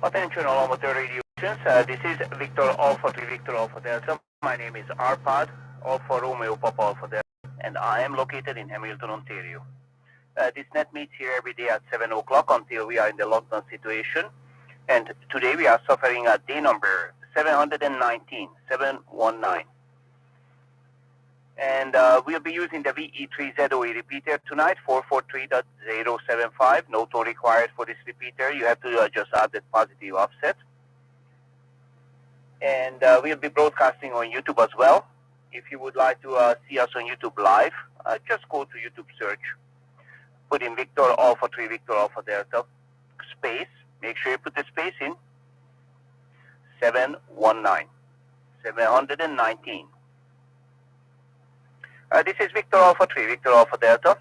Attention all amateur radio stations. This is Victor Alpha 3 Victor Alpha Delta. My name is Arpad, Alpha Romeo Papa Alpha Delta, and I am located in Hamilton, Ontario. This net meets here every day at 7 o'clock until we are in the lockdown situation. And today we are suffering at day number 719, 719. And we'll be using the VE3ZOE repeater tonight, 443.075. No toll required for this repeater. You have to just add that positive offset. And we'll be broadcasting on YouTube as well. If you would like to see us on YouTube live, just go to YouTube search. Put in Victor Alpha 3 Victor Alpha Delta space. Make sure you put the space in. 719. 719. This is Victor Alpha 3 Victor Alpha Delta.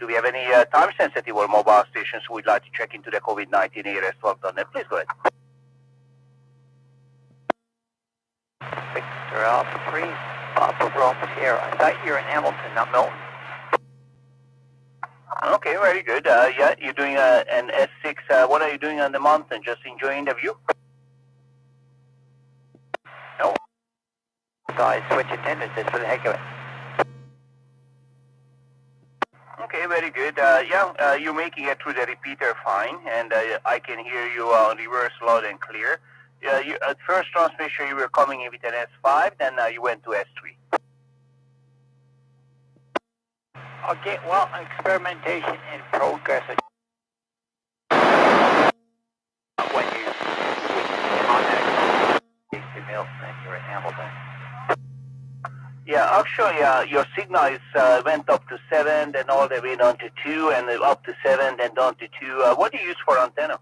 Do we have any time-sensitive or mobile stations who would like to check into the COVID-19 ARS lockdown? Please go ahead. Victor Alpha 3, Papa Roma here. I thought you were in Hamilton, not Milton. Okay, very good. Yeah, you're doing an S6. What are you doing on the mountain? Just enjoying the view? No. So I switch attendants just for the heck of it. Okay, very good. Yeah, you're making it through the repeater fine, and I can hear you on reverse loud and clear. At first transmission you were coming in with an S5, then you went to S3. Okay, well, experimentation in progress. When you contact to Milton and you're in Hamilton. Yeah, actually, your signals went up to 7, then all the way down to 2, and up to 7, then down to 2. What do you use for antenna?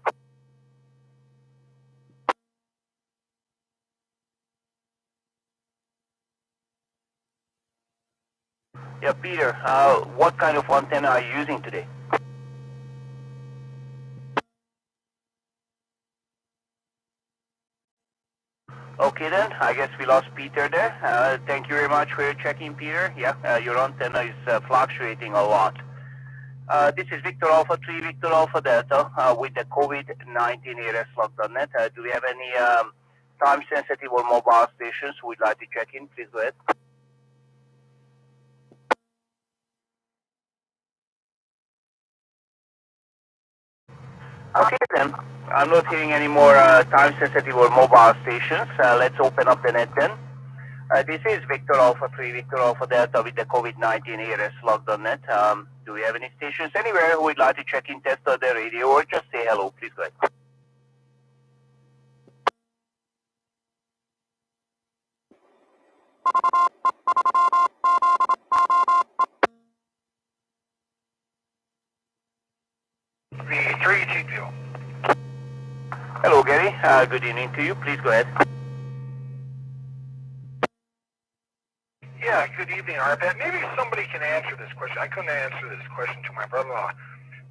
Yeah, Peter, what kind of antenna are you using today? Okay then, I guess we lost Peter there. Thank you very much for your checking, Peter. Yeah, your antenna is fluctuating a lot. This is Victor Alpha 3 Victor Alpha Delta with the COVID-19 ARS lockdown.net. Do we have any time-sensitive or mobile stations who would like to check in? Please go ahead. Okay then, I'm not hearing any more time-sensitive or mobile stations. Let's open up the net then. This is Victor Alpha 3 Victor Alpha Delta with the COVID-19 ARS lockdown.net. Do we have any stations anywhere who would like to check in, test on the radio, or just say hello? Please go ahead. V3 Hello, Gary. Good evening to you. Please go ahead. Yeah, good evening, Arpad. Maybe somebody can answer this question. I couldn't answer this question to my brother-in-law.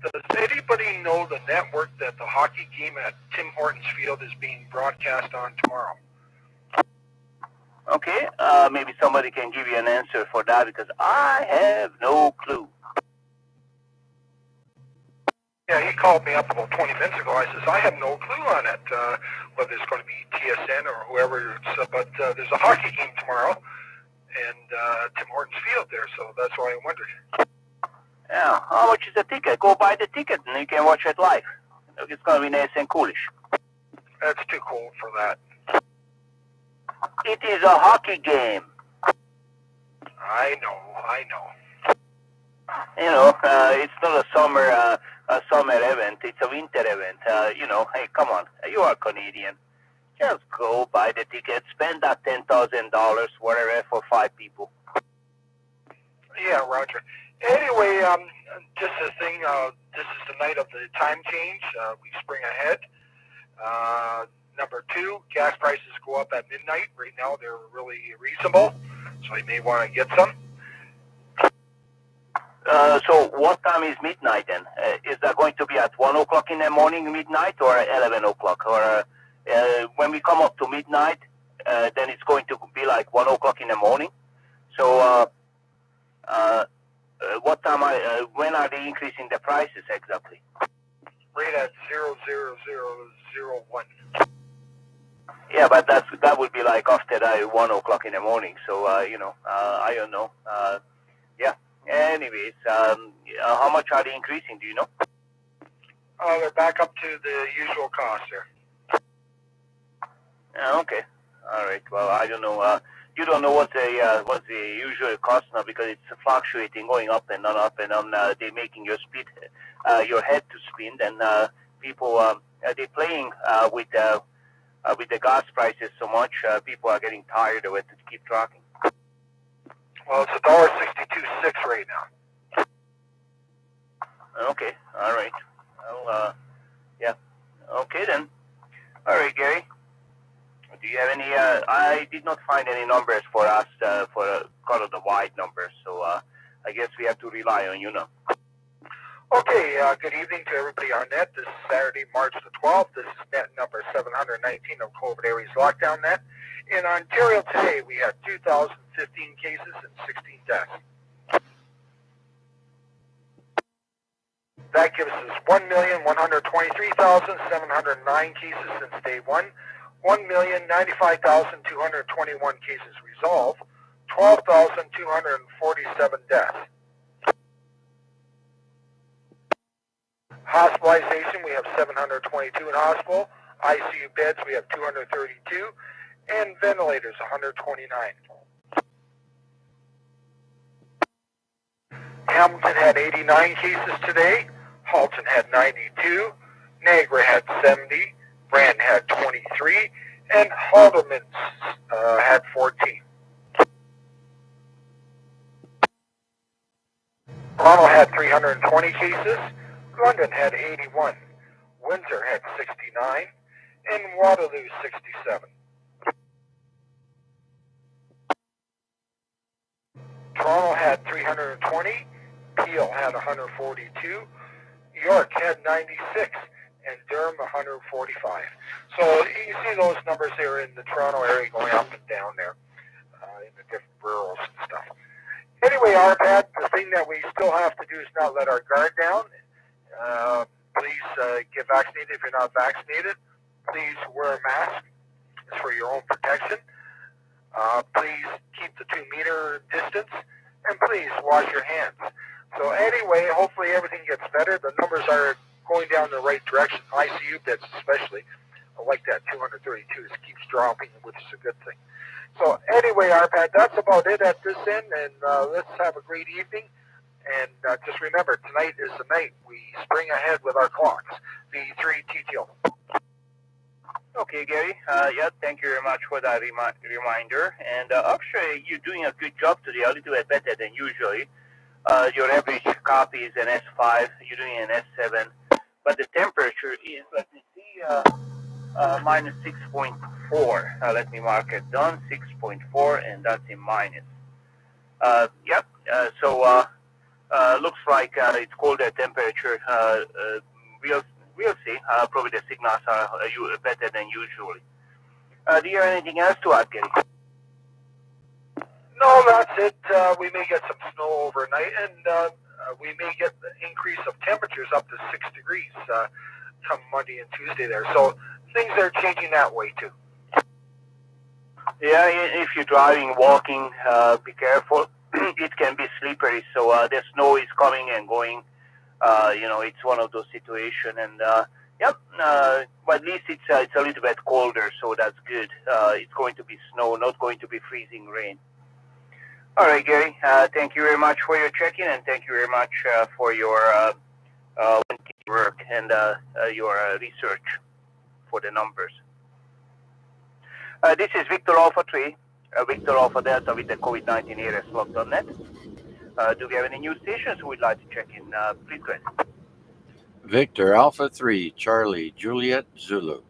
Does anybody know the network that the hockey game at Tim Hortons Field is being broadcast on tomorrow? Okay, maybe somebody can give you an answer for that because I have no clue. Yeah, he called me up about 20 minutes ago. I says, I have no clue on it, whether it's going to be TSN or whoever. But there's a hockey game tomorrow, and Tim Hortons Field there, so that's why I wondered. Yeah, how much is the ticket? Go buy the ticket and you can watch it live. It's going to be nice and coolish. That's too cold for that. It is a hockey game. I know. You know, it's not a summer event. It's a winter event. You know, hey, come on. You are Canadian. Just go buy the ticket. Spend that $10,000, whatever, for 5 people. Yeah, Roger. Anyway, just a thing, this is the night of the time change. We spring ahead. Number 2, gas prices go up at midnight. Right now, they're really reasonable, so you may want to get some. So what time is midnight then? Is that going to be at 1 o'clock in the morning midnight or 11 o'clock? Or when we come up to midnight, then it's going to be like 1 o'clock in the morning. So what time when are they increasing the prices exactly? Right at 00001. Yeah, but that would be like after 1 o'clock in the morning. So I don't know. Yeah. Anyways, how much are they increasing? Do you know? They're back up to the usual cost there. Okay. All right. Well, I don't know. You don't know what's the usual cost now because it's fluctuating, going up and on, up and on. They're making your your head to spin, and people they're playing with the gas prices so much. People are getting tired of it to keep tracking. Well, it's $1.62.6 right now. Okay. All right. Well, yeah. Okay then. All right, Gary. Do you have any? I did not find any numbers for us for kind of the wide numbers, so I guess we have to rely on you now. Okay, good evening to everybody on net. This is Saturday, March the 12th. This is net number 719 of COVID Areas Lockdown Net. In Ontario today, we had 2,015 cases and 16 deaths. That gives us 1,123,709 cases since day one. 1,095,221 cases resolved, 12,247 deaths. Hospitalization, we have 722 in hospital. ICU beds, we have 232. And ventilators, 129. Hamilton had 89 cases today. Halton had 92. Niagara had 70. Brandon had 23, and Haldeman had 14. Toronto had 320 cases. London had 81. Windsor had 69, and Waterloo 67. Toronto had 320. Peel had 142. York had 96. And Durham 145. So you see those numbers there in the Toronto area going up and down there in the different boroughs and stuff. Anyway, RPAD, the thing that we still have to do is not let our guard down. Please get vaccinated if you're not vaccinated. Please wear a mask. It's for your own protection. Please keep the 2-meter distance. And please wash your hands. So anyway, hopefully everything gets better. The numbers are going down the right direction. ICU beds especially. I like that 232. It keeps dropping, which is a good thing. So anyway, RPAD, that's about it at this end, and let's have a great evening. And just remember, tonight is the night we spring ahead with our clocks. V3 TTO. Okay, Gary. Yeah, thank you very much for that reminder. And actually, you're doing a good job today, a little bit better than usually. Your average copy is an S5. You're doing an S7. But the temperature is, let me see, minus 6.4. Let me mark it down, 6.4, and that's in minus. Yep, so looks like it's colder temperature. We'll see. Probably the signals are better than usually. Do you have anything else to add, Gary? No, that's it. We may get some snow overnight, and we may get the increase of temperatures up to 6 degrees come Monday and Tuesday there. So things are changing that way too. Yeah, if you're driving, walking, be careful. It can be slippery, so the snow is coming and going. It's one of those situations, and yep. But at least it's a little bit colder, so that's good. It's going to be snow, not going to be freezing rain. All right, Gary. Thank you very much for your check-in, and thank you very much for your work and your research for the numbers. This is Victor Alpha 3, Victor Alpha Delta with the COVID-19 Areas Lockdown Net. Do we have any new stations who would like to check in? Please go ahead. Victor Alpha 3, Charlie, Juliet, Zulu.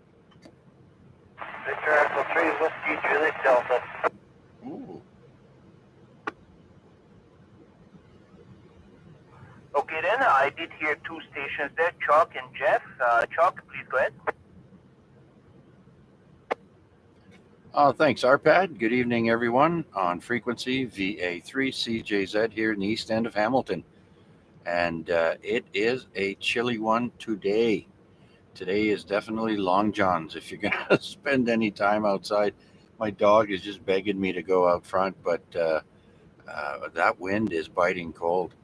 Victor Alpha 3, Whiskey, Juliet, Delta. Ooh. Okay then, I did hear 2 stations there, Chuck and Jeff. Chuck, please go ahead. Thanks, RPAD. Good evening, everyone. On frequency VA3CJZ here in the east end of Hamilton. And it is a chilly one today. today is definitely Long John's. If you're going to spend any time outside, my dog is just begging me to go out front, but that wind is biting cold.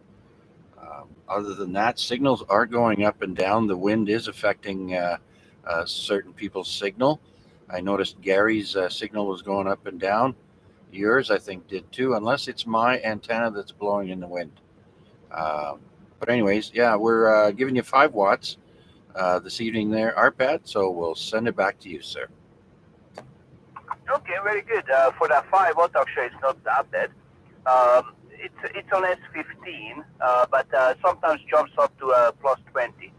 Other than that, signals are going up and down. The wind is affecting certain people's signal. I noticed Gary's signal was going up and down. Yours, I think, did too, unless it's my antenna that's blowing in the wind. Um, but anyways, yeah, we're giving you 5 watts this evening there, Arpad. So we'll send it back to you, sir. Okay, very good. For that 5 watt, actually, it's not that bad. It's on S15, but sometimes jumps up to plus 20.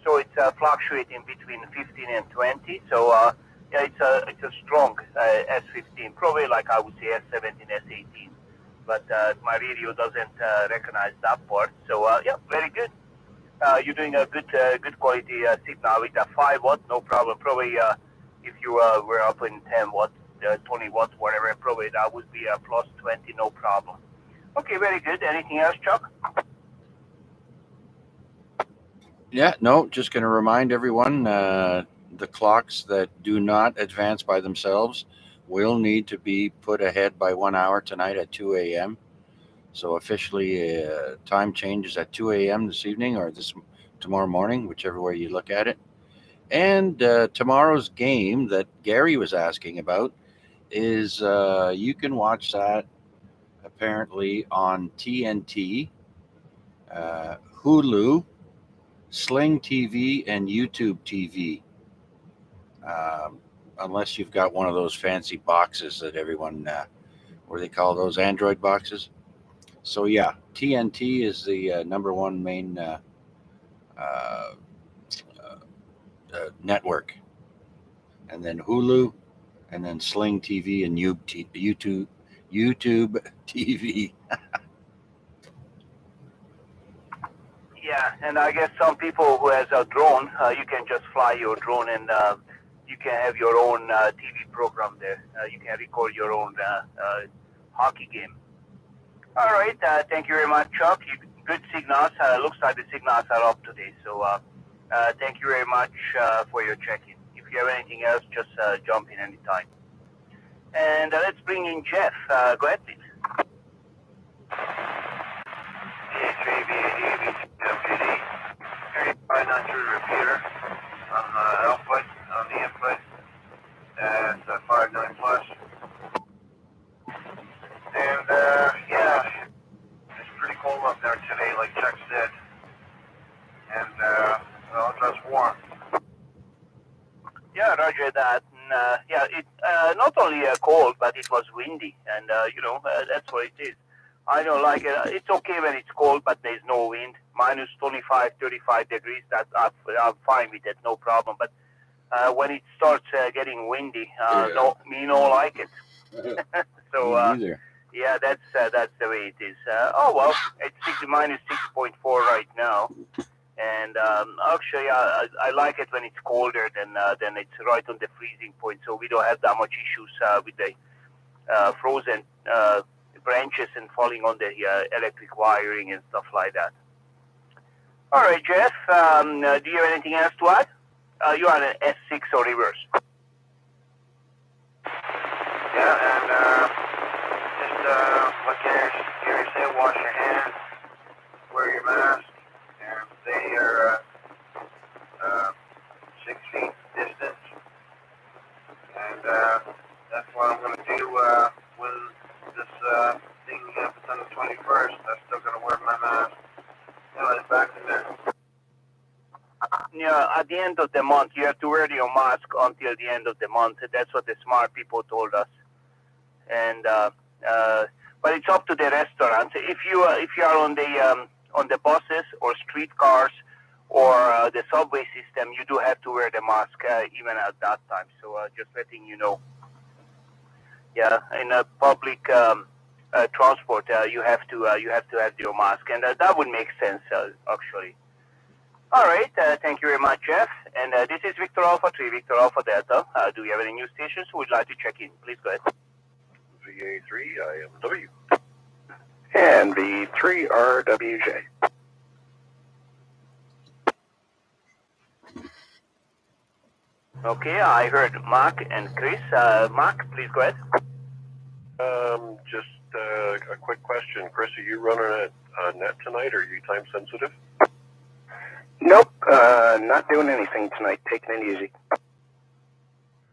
So it's fluctuating between 15 and 20. So yeah, it's a strong S15, probably like I would say S17, S18. But my radio doesn't recognize that part. So yeah, very good. You're doing a good quality signal with a 5 watt, no problem. Probably if you were up in 10 watts, 20 watts, whatever, probably that would be a plus 20, no problem. Okay, very good. Anything else, Chuck? Yeah, no, just going to remind everyone the clocks that do not advance by themselves will need to be put ahead by 1 hour tonight at 2 a.m. So officially, time changes at 2 a.m. this evening or tomorrow morning, whichever way you look at it. And tomorrow's game that Gary was asking about is you can watch that apparently on TNT, Hulu, Sling TV, and YouTube TV. Unless you've got one of those fancy boxes that everyone, what do they call those, Android boxes? So yeah, TNT is the number one main network, and then Hulu, and then Sling TV and YouTube TV. Yeah, and I guess some people who has a drone, you can just fly your drone and you can have your own TV program there. You can record your own hockey game. All right, thank you very much, Chuck. Good signals. Looks like the signals are up today. So thank you very much for your check-in. If you have anything else, just jump in anytime. And let's bring in Jeff. Go ahead, please. DH3VAD, Five nine through the repeater on the output, on the input, it's 59 plus. And yeah, it's pretty cold up there today, like Chuck said. And well, it's just warm. Yeah, Roger that. And, yeah, it not only cold, but it was windy, and you know that's what it is. I don't like it. It's okay when it's cold, but there's no wind. Minus 25, 35 degrees, that I'm fine with it, no problem. But when it starts getting windy, no, me no like it. So yeah, that's the way it is. Oh well, it's minus 6.4 right now. And actually, I like it when it's colder than it's right on the freezing point, so we don't have that much issues with the frozen branches and falling on the electric wiring and stuff like that. All right, Jeff, do you have anything else to add? You are an S6 or reverse. Yeah, and just like Gary said, wash your hands, wear your mask, and stay your 6 feet distance. And that's what I'm going to do when this thing happens on the 21st. I'm still going to wear my mask until I'm back in there. Yeah, at the end of the month, you have to wear your mask until the end of the month. That's what the smart people told us. And but it's up to the restaurants. If you are on the buses or streetcars or the subway system, you do have to wear the mask even at that time. So just letting you know. Yeah, in a public transport, you have to have your mask, and that would make sense actually. All right, thank you very much, Jeff. And this is Victor Alpha 3, Victor Alpha Delta. Do you have any new stations who would like to check in? Please go ahead. VA3, IMW. And V3RWJ. Okay, I heard Mark and Chris. Mark, please go ahead. Just a quick question. Chris, are you running a net tonight, or are you time sensitive? Nope, not doing anything tonight. Taking it easy.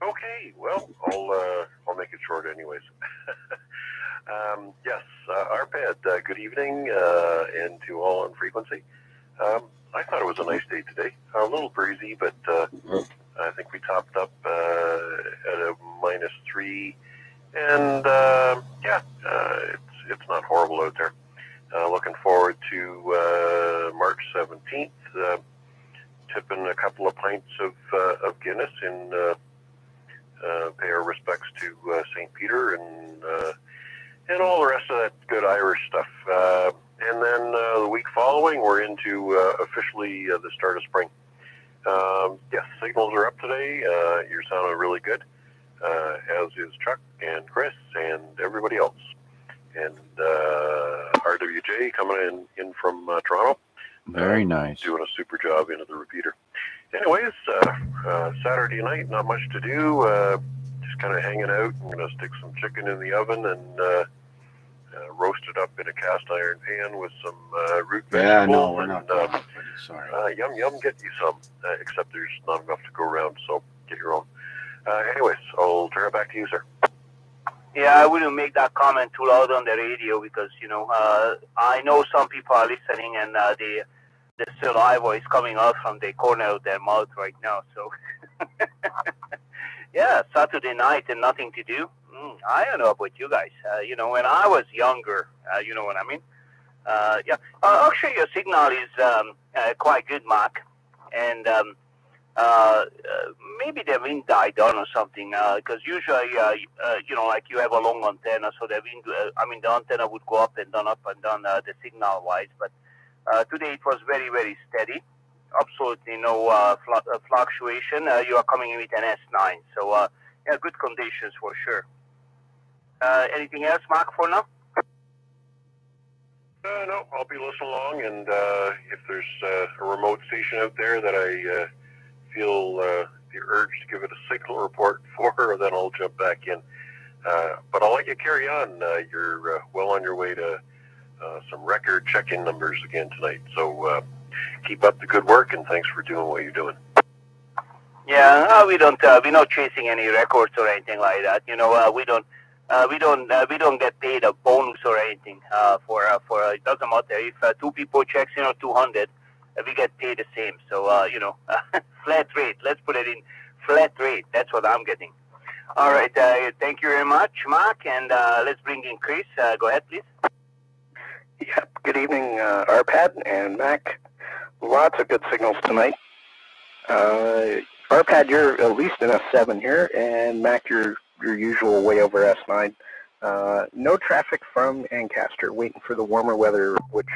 Okay, well, I'll make it short anyways. Yes, Arpad, good evening, and to all on frequency. I thought it was a nice day today. A little breezy, but I think we topped up at a -3, and it's not horrible out there. Looking forward to March 17th, tipping a couple of pints of Guinness and pay our respects to St. Peter and all the rest of that good Irish stuff. And then the week following, we're into officially the start of spring. Yes, signals are up today. You're sounding really good, as is Chuck and Chris and everybody else. And RWJ coming in from Toronto. Very nice. Doing a super job into the repeater. Anyways, Saturday night, not much to do. Just kind of hanging out. I'm going to stick some chicken in the oven and roast it up in a cast iron pan with some root vegetables. Yeah, no, we're not. And, Sorry. yum, get you some. Except there's not enough to go around, so get your own. Anyways, I'll turn it back to you, sir. Yeah, I wouldn't make that comment too loud on the radio because, I know some people are listening and the saliva is coming out from the corner of their mouth right now. So, yeah, Saturday night and nothing to do. I don't know about you guys. When I was younger, you know what I mean? Yeah. Actually, your signal is quite good, Mark. And maybe the wind died down or something. Because usually, like you have a long antenna, so the wind, the antenna would go up and down, the signal-wise. But today it was very, very steady. Absolutely no fluctuation. You are coming in with an S9. So, yeah, good conditions for sure. Anything else, Mark, for now? No, I'll be listening along, and if there's a remote station out there that I feel the urge to give it a signal report for, then I'll jump back in. But I'll let you carry on. You're well on your way to some record check-in numbers again tonight. So keep up the good work, and thanks for doing what you're doing. Yeah, we're not chasing any records or anything like that. We don't get paid a bonus or anything for it doesn't matter if two people checks 200, we get paid the same. So flat rate. Let's put it in flat rate. That's what I'm getting. All right. Thank you very much, Mark, and let's bring in Chris. Go ahead, please. Yep. Good evening, Arpad and Mac. Lots of good signals tonight. Arpad, you're at least in S7 here, and Mac, you're your usual way over S9. No traffic from Ancaster, waiting for the warmer weather, which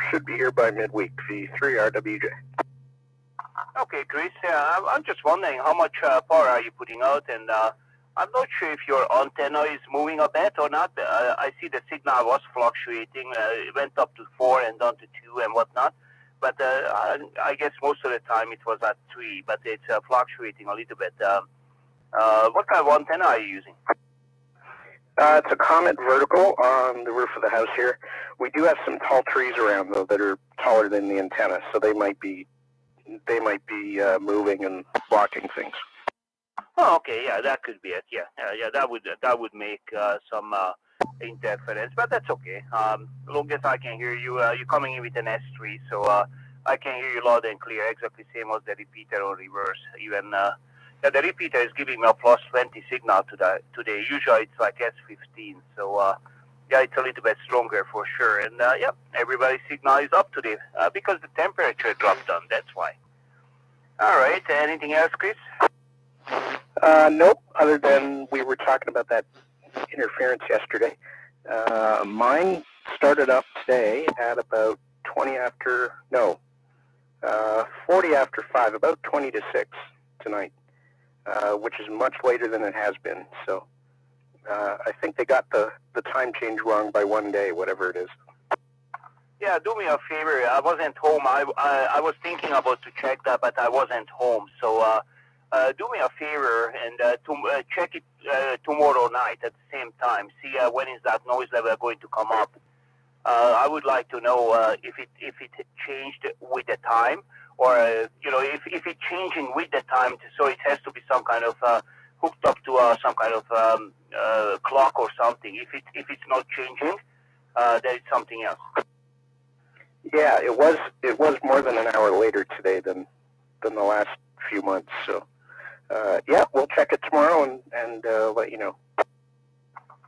should be here by midweek. V3 RWJ. Okay, Chris, I'm just wondering how much power are you putting out, and I'm not sure if your antenna is moving a bit or not. I see the signal was fluctuating. It went up to 4 and down to 2 and whatnot. But I guess most of the time it was at 3, but it's fluctuating a little bit. What kind of antenna are you using? It's a Comet Vertical on the roof of the house here. We do have some tall trees around, though, that are taller than the antenna, so they might be moving and blocking things. Oh, okay, yeah, that could be it. Yeah, that would make some interference, but that's okay. As long as I can hear you, you're coming in with an S3, so I can hear you loud and clear, exactly same as the repeater or reverse. Even the repeater is giving me a plus 20 signal today. Usually it's like S15, so yeah, it's a little bit stronger for sure. And yeah, everybody's signal is up today because the temperature dropped down. That's why. All right. Anything else, Chris? Nope. Other than we were talking about that interference yesterday. Mine started up today at about 40 after 5, about 20 to 6 tonight, which is much later than it has been. So I think they got the time change wrong by 1 day, whatever it is. Yeah, do me a favor. I wasn't home. I was thinking about to check that, but I wasn't home. So do me a favor and check it tomorrow night at the same time. See when is that noise level going to come up. I would like to know if it changed with the time, or if it's changing with the time, so it has to be some kind of hooked up to some kind of clock or something. If it's not changing, then it's something else. Yeah, it was more than an hour later today than the last few months. So yeah, we'll check it tomorrow and let you know.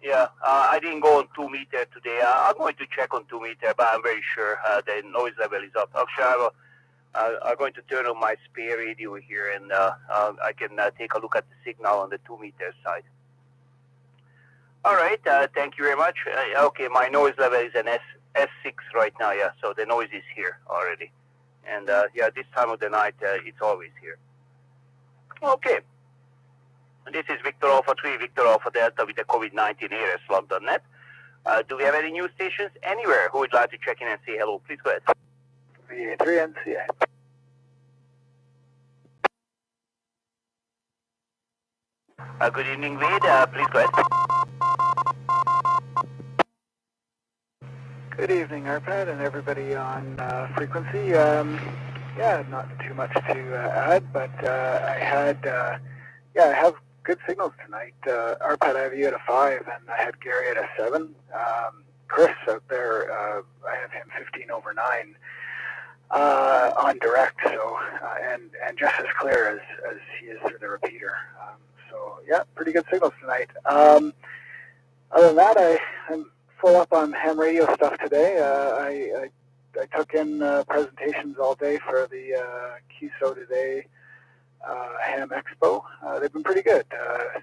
Yeah, I didn't go on 2 meter today. I'm going to check on 2 meter, but I'm very sure the noise level is up. Actually, I'm going to turn on my spare radio here, and I can take a look at the signal on the 2 meter side. All right, thank you very much. Okay, my noise level is an S6 right now, yeah, so the noise is here already. And yeah, this time of the night, it's always here. Okay. This is Victor Alpha 3, Victor Alpha Delta with the COVID-19 ARS-Log.net. Do we have any news stations anywhere who would like to check in and say hello? Please go ahead. VA3 NCA. Good evening, Wade. Please go ahead. Good evening, ARPAD, and everybody on frequency. Yeah, not too much to add, but I have good signals tonight. ARPAD, I have you at a 5, and I had Gary at a 7. Chris out there, I have him 15 over 9 on direct, so and just as clear as he is through the repeater. So yeah, pretty good signals tonight. Other than that, I'm full up on ham radio stuff today. I took in presentations all day for the QSO Today Ham Expo. They've been pretty good.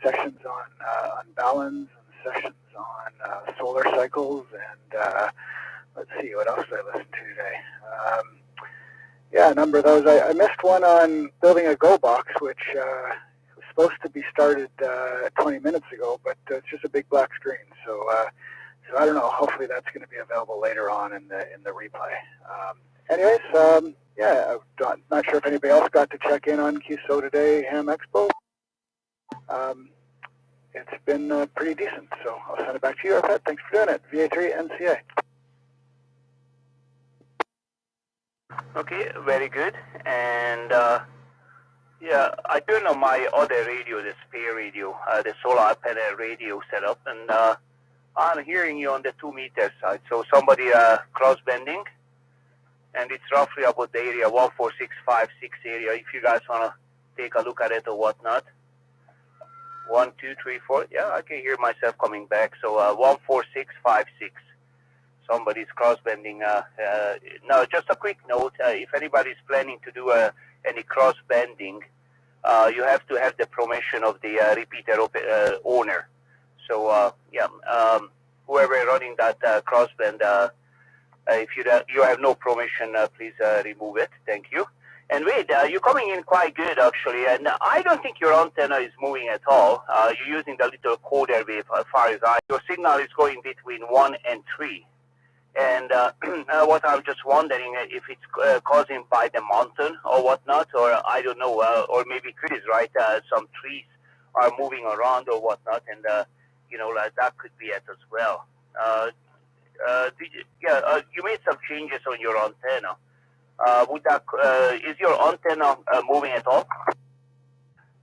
Sessions on balance and sessions on solar cycles, and let's see, what else did I listen to today? Yeah, a number of those. I missed one on building a Go box, which was supposed to be started 20 minutes ago, but it's just a big black screen. So I don't know. Hopefully that's going to be available later on in the replay. Anyways, yeah, I'm not sure if anybody else got to check in on QSO Today Ham Expo. It's been pretty decent, so I'll send it back to you, ARPAD. Thanks for doing it. VA3 NCA. Okay, very good. And yeah, I turned on my other radio, the spare radio, the solar panel radio setup, and I'm hearing you on the 2 meter side. So somebody cross-bending, and it's roughly about the area 14656 area. If you guys want to take a look at it or whatnot. 1, 2, 3, 4. Yeah, I can hear myself coming back. So 14656. Somebody's cross-bending. Now, just a quick note. If anybody's planning to do any cross-bending, you have to have the permission of the repeater owner. So, yeah, whoever running that crossband, if you have no permission, please remove it. Thank you. And Wade, you're coming in quite good, actually, and I don't think your antenna is moving at all. You're using the little quarter wave as far as your signal is going between 1 and 3. And what I'm just wondering if it's causing by the mountain or whatnot, or I don't know, or maybe Chris is right, some trees are moving around or whatnot, and you know, like that could be it as well. You made some changes on your antenna. Is your antenna moving at all?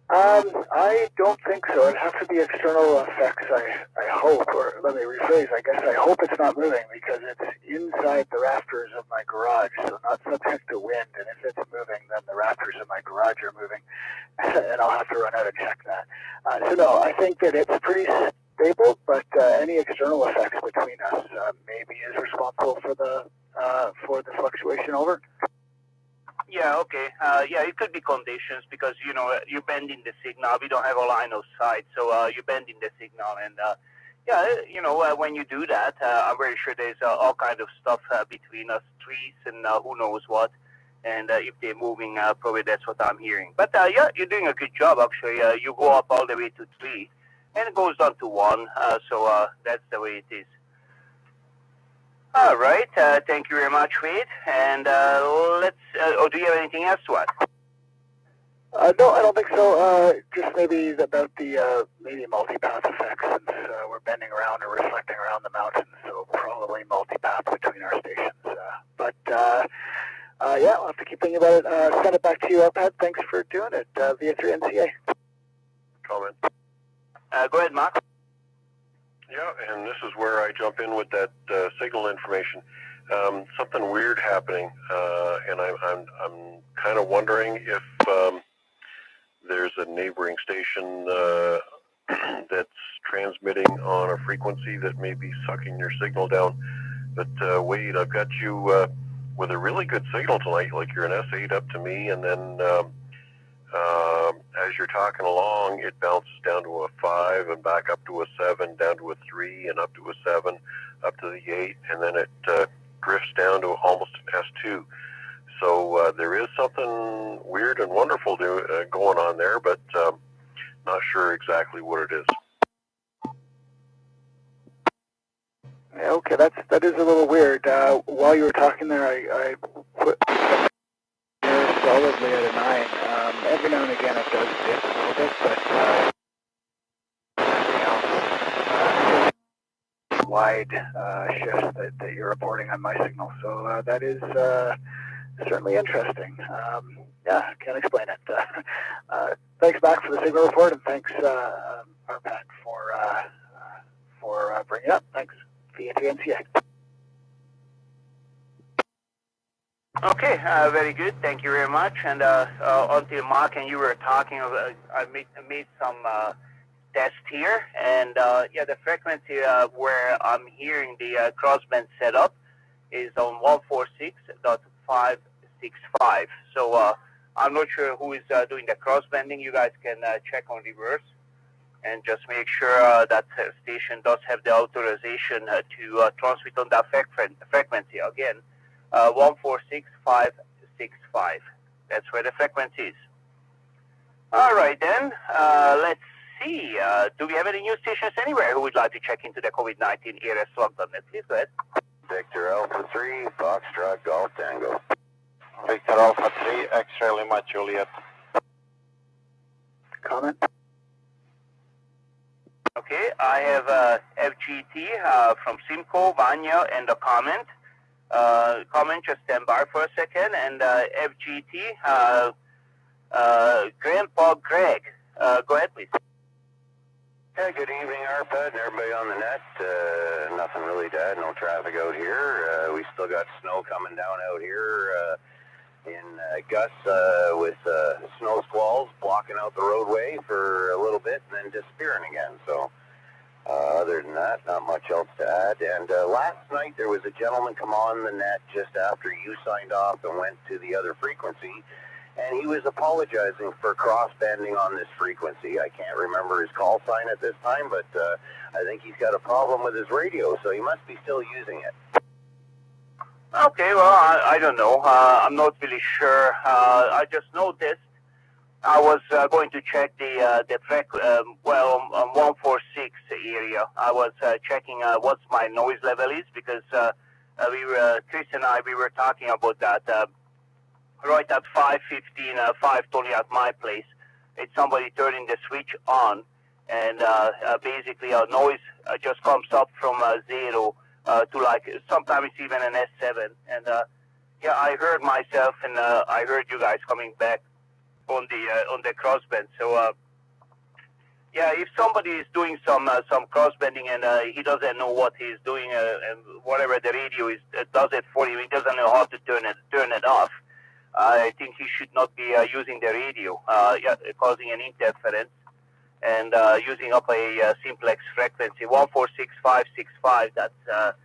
I don't think so. It'd have to be external effects, I hope, or let me rephrase, I guess I hope it's not moving because it's inside the rafters of my garage, so not subject to wind, and if it's moving, then the rafters of my garage are moving, and I'll have to run out and check that. So no, I think that it's pretty stable, but any external effects between us maybe is responsible for the fluctuation over. Yeah, okay. Yeah, it could be conditions because, you know, you're bending the signal. We don't have a line of sight, so you're bending the signal. And, yeah, you know, when you do that, I'm very sure there's all kind of stuff between us, trees and who knows what. And if they're moving, probably that's what I'm hearing. But, yeah, you're doing a good job, actually. You go up all the way to 3, and it goes down to 1. So that's the way it is. All right. Thank you very much, Wade. And let's. Do you have anything else to add? No, I don't think so. Just maybe about the maybe multipath effect, since we're bending around or reflecting around the mountains, so probably multipath between our stations. Yeah, I'll have to keep thinking about it. Send it back to you, Arpad. Thanks for doing it via 3NCA. Comment. Go ahead, Mark. Yeah, and this is where I jump in with that signal information. Something weird happening, and I'm kind of wondering if there's a neighboring station that's transmitting on a frequency that may be sucking your signal down. But Wade, I've got you with a really good signal tonight. Like you're an S8 up to me, and then as you're talking along, it bounces down to a 5 and back up to a 7, down to a 3 and up to a 7, up to the 8, and then it drifts down to almost an S2. So there is something weird and wonderful going on there, but not sure exactly what it is. Yeah, okay, that is a little weird. While you were talking there, I put solidly at a 9. Every now and again it does dip a little bit, but wide shifts that you're reporting on my signal. So that is certainly interesting. Yeah, can't explain it. Thanks, Mac, for the signal report, and thanks, Arpad, for bringing it up. Thanks, via 3NCA. Okay, very good. Thank you very much. And until Mark and you were talking, I made some tests here, and yeah, the frequency where I'm hearing the crossband setup is on 146.565. So I'm not sure who is doing the crossbanding. You guys can check on reverse and just make sure that station does have the authorization to transmit on that frequency. Again, 146.565. That's where the frequency is. All right, then. Let's see. Do we have any new stations anywhere who would like to check into the COVID-19 era slug.net? Please go ahead. Victor Alpha 3, Foxtrot Golf Tango. Victor Alpha 3, X-Ray Lima Juliet. Comment? Okay, I have FGT from Simcoe, Vanya, and a comment. Comment, just stand by for a second. And FGT, Grandpa Greg. Go ahead, please. Yeah, good evening, Arpad, and everybody on the net. Nothing really to add, no traffic out here. We still got snow coming down out here in Gus with snow squalls blocking out the roadway for a little bit and then disappearing again. So other than that, not much else to add. And last night there was a gentleman come on the net just after you signed off and went to the other frequency, and he was apologizing for cross-banding on this frequency. I can't remember his call sign at this time, but I think he's got a problem with his radio, so he must be still using it. Okay, well, I don't know. I'm not really sure. I just noticed I was going to check the on 146 area. I was checking what my noise level is, because Chris and I were talking about that. Right at 5:15, 5:20 at my place, it's somebody turning the switch on, and basically our noise just comes up from 0 to like sometimes even an S7. And yeah, I heard myself, and I heard you guys coming back on the crossband. So yeah, if somebody is doing some crossbanding and he doesn't know what he's doing, and whatever the radio is does it for him, he doesn't know how to turn it off. I think he should not be using the radio, causing an interference, and using up a simplex frequency. 146.565. That's a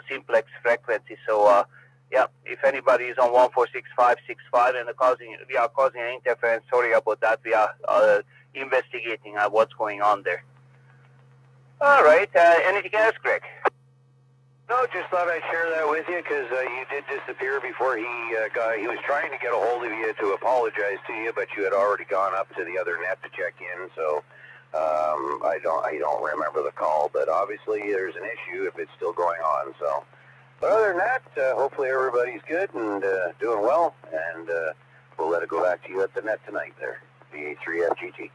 simplex frequency. So yeah, if anybody is on 146.565 and we are causing an interference, sorry about that. We are investigating what's going on there. All right. Anything else, Greg? No, just thought I'd share that with you, because you did disappear before he was trying to get a hold of you to apologize to you, but you had already gone up to the other net to check in, so I don't remember the call, but obviously there's an issue if it's still going on. So, but other than that, hopefully everybody's good and doing well, and we'll let it go back to you at the net tonight there. VA3 FGT.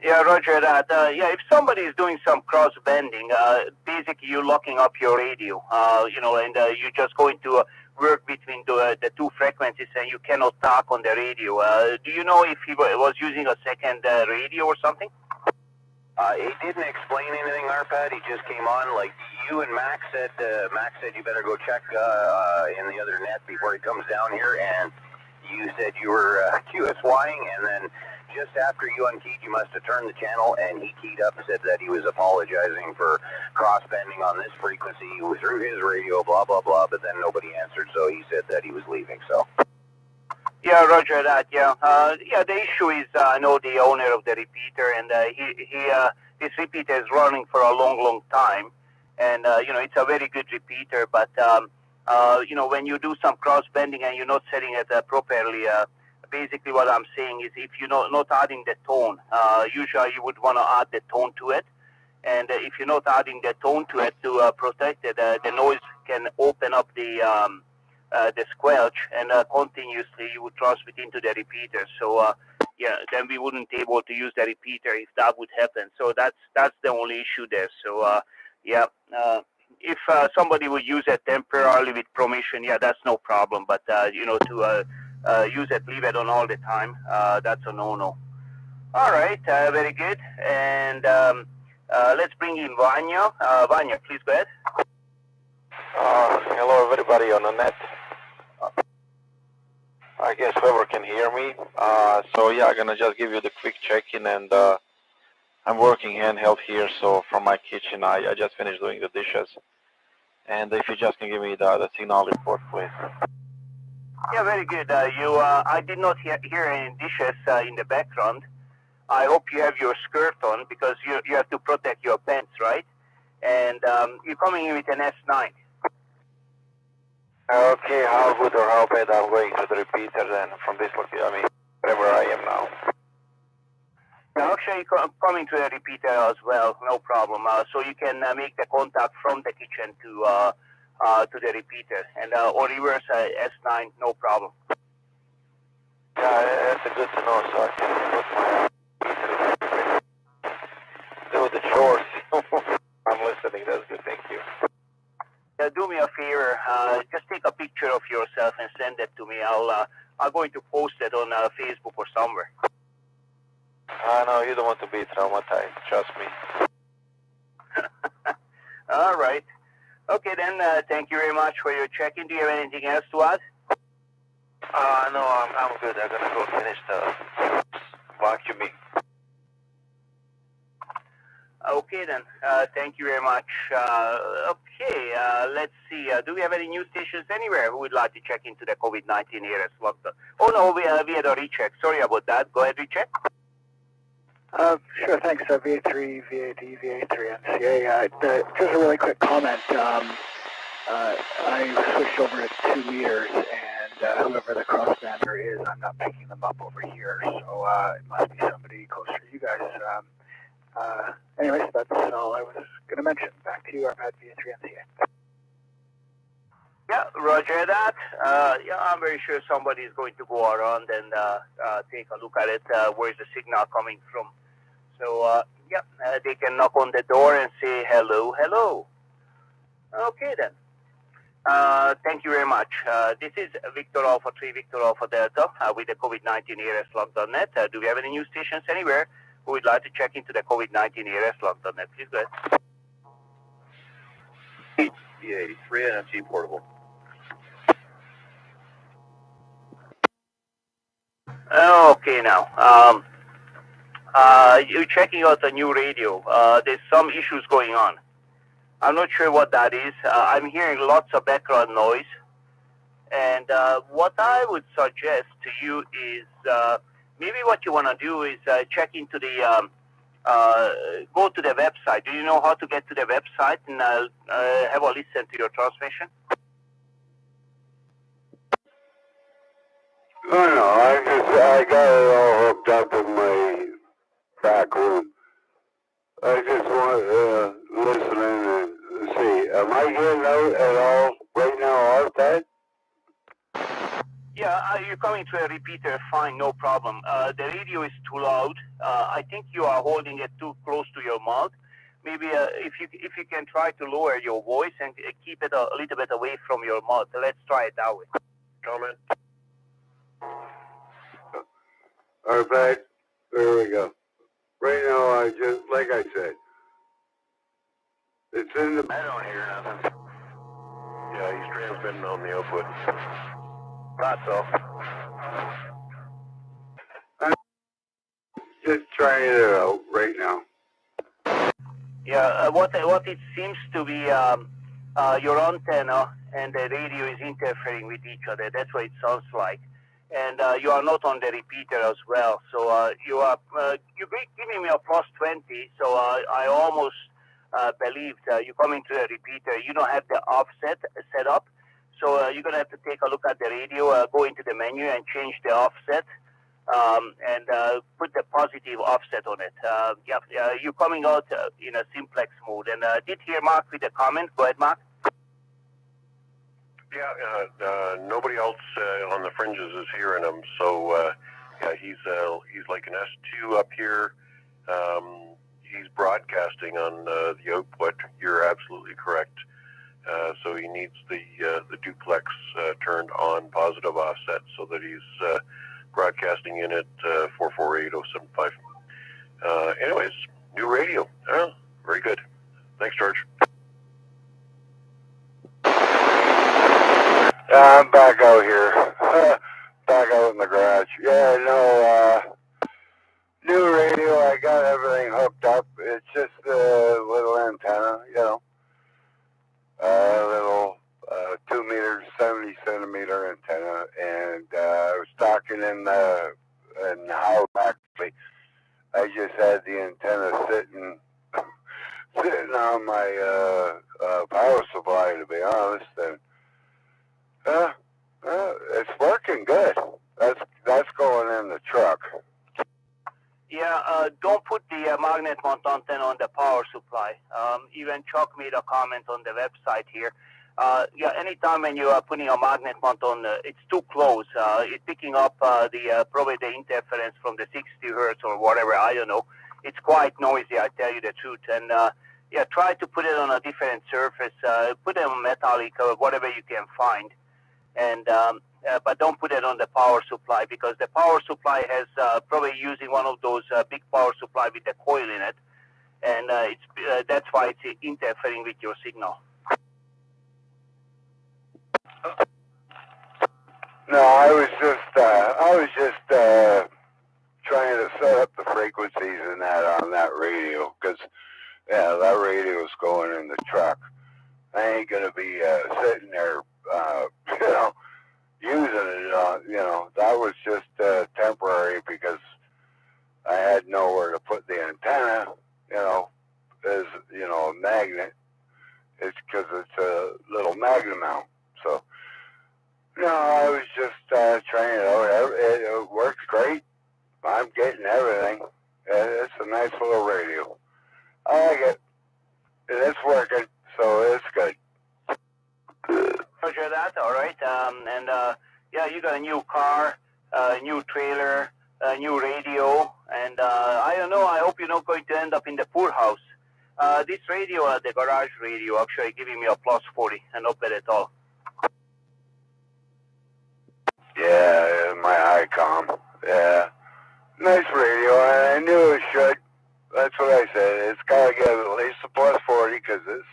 Yeah, roger that. Yeah, if somebody is doing some cross bending, basically you're locking up your radio, and you're just going to work between the two frequencies and you cannot talk on the radio. Do you know if he was using a second radio or something? He didn't explain anything, Arpad. He just came on, like you and Max said you better go check in the other net before he comes down here, and you said you were QSYing, and then just after you unkeyed, you must have turned the channel, and he keyed up and said that he was apologizing for cross-bending on this frequency through his radio, blah, blah, blah, but then nobody answered, so he said that he was leaving, so. Yeah, roger that, yeah. The issue is, I know the owner of the repeater, and this repeater is running for a long, long time, and, it's a very good repeater, but, when you do some cross-bending and you're not setting it properly, basically what I'm saying is if you're not adding the tone, usually you would want to add the tone to it, and if you're not adding the tone to it to protect it, the noise can open up the squelch, and continuously you would transmit into the repeater. So then we wouldn't be able to use the repeater if that would happen. So that's the only issue there. So if somebody would use it temporarily with permission, that's no problem. But to use it, leave it on all the time, that's a no-no. All right, very good. And let's bring in Vanya. Vanya, please go ahead. Hello everybody on the net. I guess whoever can hear me. I'm gonna just give you the quick check-in, and I'm working handheld here, so from my kitchen I just finished doing the dishes. And if you just can give me the signal report, please. Yeah, very good. I did not hear any dishes in the background. I hope you have your skirt on because you have to protect your pants, right? And you're coming in with an S9. Okay, how good or how bad I'm going to the repeater then from this location, wherever I am now. Now, actually, coming to the repeater as well, no problem. So you can make the contact from the kitchen to the repeater, and or reverse S9, no problem. Yeah, that's good to know, so I can put my do the chores. I'm listening, that's good, thank you. Do me a favor, just take a picture of yourself and send it to me. I'm going to post it on Facebook or somewhere. No, you don't want to be traumatized, trust me. All right. Okay then, thank you very much for your check-in. Do you have anything else to add? No, I'm good. I'm gonna go finish the vacuuming. Okay then, thank you very much. Okay, let's see. Do we have any news stations anywhere who would like to check into the COVID-19 ARS lockdown? Oh no, we had a recheck. Sorry about that. Go ahead, recheck. Sure, thanks. VA3, VAD, VA3, NCA. Just a really quick comment. I switched over to 2 meters, and whoever the crossbander is, I'm not picking them up over here. So it must be somebody closer to you guys. Anyways, that's all I was going to mention. Back to you, Arpad, VA3, NCA. Yeah, roger that. I'm very sure somebody is going to go around and take a look at it. Where's the signal coming from? So, they can knock on the door and say hello, hello. Okay then. Thank you very much. This is Victor Alpha 3, Victor Alpha Delta with the COVID-19 ARS Lock.net. Do we have any news stations anywhere who would like to check into the COVID-19 ARS Lock.net? Please go ahead. VA83 NFC portable. Okay now. You're checking out a new radio. There's some issues going on. I'm not sure what that is. I'm hearing lots of background noise. And what I would suggest to you is maybe what you want to do is check into the, go to the website. Do you know how to get to the website and have a listen to your transmission? No, I got it all hooked up in my back room. I just want to listen in and see. Am I getting out at all right now, Arpad? Yeah, you're coming to a repeater, fine, no problem. The radio is too loud. I think you are holding it too close to your mouth. Maybe if you can try to lower your voice and keep it a little bit away from your mouth. Let's try it that way. Comment. All right, there we go. Right now, I just, like I said, it's in the... I don't hear nothing. Yeah, he's transmitting on the output. Thought so. I'm just trying it out right now. Yeah, what it seems to be your antenna and the radio is interfering with each other. That's what it sounds like. And you are not on the repeater as well. So you're giving me a plus 20. So I almost believed you come into the repeater. You don't have the offset set up. So you're going to have to take a look at the radio, go into the menu and change the offset. And put the positive offset on it. You're coming out in a simplex mode. And did hear Mark with a comment. Go ahead, Mark. Yeah, nobody else on the fringes is hearing him, so yeah, he's like an S2 up here. He's broadcasting on the output. You're absolutely correct. So he needs the duplex turned on positive offset so that he's broadcasting in at 448.075. Anyways, new radio. Very good. Thanks, George. I'm back out here. Back out in the garage. Yeah, no, new radio, I got everything hooked up. It's just a little antenna, you know. A little 2 meter, 70 centimeter antenna. And I was talking in the house, actually. I just had the antenna sitting on my power supply, to be honest. And it's working good. That's going in the truck. Yeah, don't put the magnet mount antenna on the power supply. Even Chuck made a comment on the website here. Yeah, anytime when you are putting a magnet mount on, it's too close. It's picking up probably the interference from the 60 hertz or whatever. I don't know. It's quite noisy, I tell you the truth. And yeah, try to put it on a different surface. Put it on metallic or whatever you can find. And but don't put it on the power supply because the power supply has probably using one of those big power supply with the coil in it, and that's why it's interfering with your signal. No, I was just trying to set up the frequencies and that on that radio because yeah, that radio is going in the truck. I ain't gonna be sitting there, you know, using it. You know, that was just temporary because I had nowhere to put the antenna. You know, as you know, a magnet. It's because it's a little magnet mount. So, no, I was just trying it out. It works great. I'm getting everything. It's a nice little radio. I like it. And it's working, so it's good. Roger that, all right. And yeah, you got a new car, new trailer, a new radio, and I don't know, I hope you're not going to end up in the poorhouse. This radio, the garage radio, actually giving me a plus 40, and not bad at all. Yeah, my ICOM. Yeah. Nice radio, and I knew it should. That's what I said. It's got to get at least a plus 40 because it's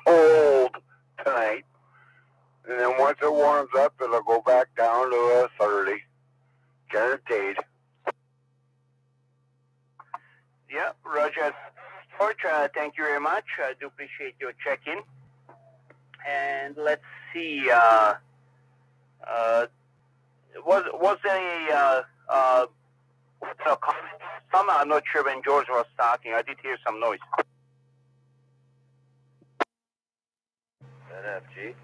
cold tonight. And then once it warms up, it'll go back down to a 30. Guaranteed. Yeah, Roger. George, thank you very much. I do appreciate your check-in. And let's see. Was there a comment? I'm not sure when George was talking. I did hear some noise. NFG.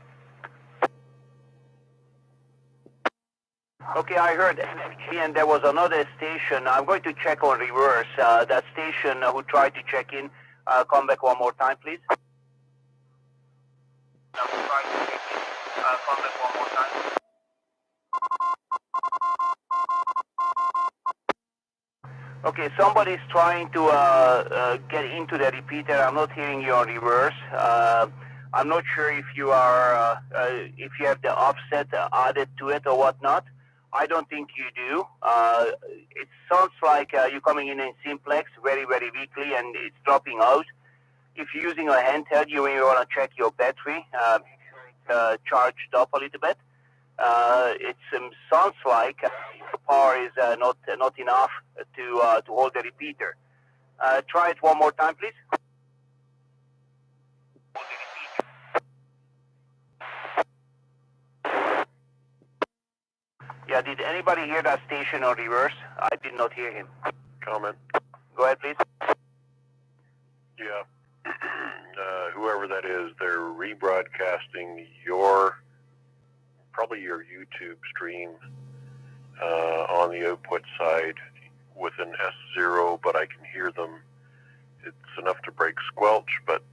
Okay, I heard NFG, and there was another station. I'm going to check on reverse. That station who tried to check in, come back one more time, please. Come back one more time. Okay, somebody's trying to get into the repeater. I'm not hearing you on reverse. I'm not sure if you are if you have the offset added to it or whatnot. I don't think you do. It sounds like you're coming in simplex very, very weakly and it's dropping out. If you're using a handheld, you may want to check your battery, charged up a little bit. It sounds like the power is not enough to hold the repeater. Try it one more time, please. Yeah, did anybody hear that station on reverse? I did not hear him. Comment. Go ahead, please. Yeah. Whoever that is, they're rebroadcasting probably your YouTube stream on the output side with an S0, but I can hear them. It's enough to break squelch, but